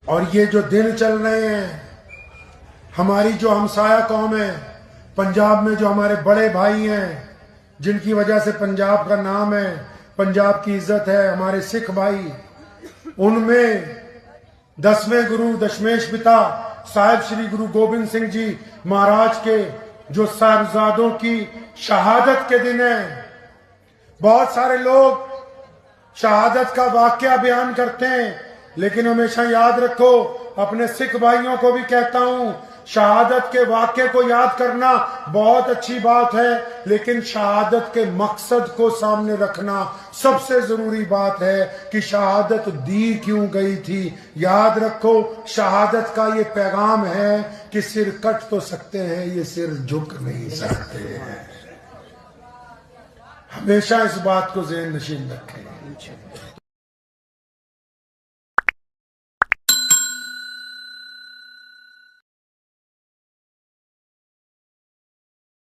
और ये जो दिन चल रहे हैं, हमारी जो हमसाया कौम है पंजाब में, जो हमारे बड़े भाई हैं जिनकी वजह से पंजाब का नाम है, पंजाब की इज्जत है, हमारे सिख भाई, उनमें 10वें गुरु दशमेश पिता साहिब श्री गुरु गोबिंद सिंह जी महाराज के जो साहिबजादों की शहादत के दिन है। बहुत सारे लोग शहादत का वाकया बयान करते हैं, लेकिन हमेशा याद रखो, अपने सिख भाइयों को भी कहता हूं, शहादत के वाक्य को याद करना बहुत अच्छी बात है, लेकिन शहादत के मकसद को सामने रखना सबसे जरूरी बात है कि शहादत दी क्यों गई थी। याद रखो, शहादत का ये पैगाम है कि सिर कट तो सकते हैं, ये सिर झुक नहीं सकते हैं। हमेशा इस बात को ज़हन नशीन रखें।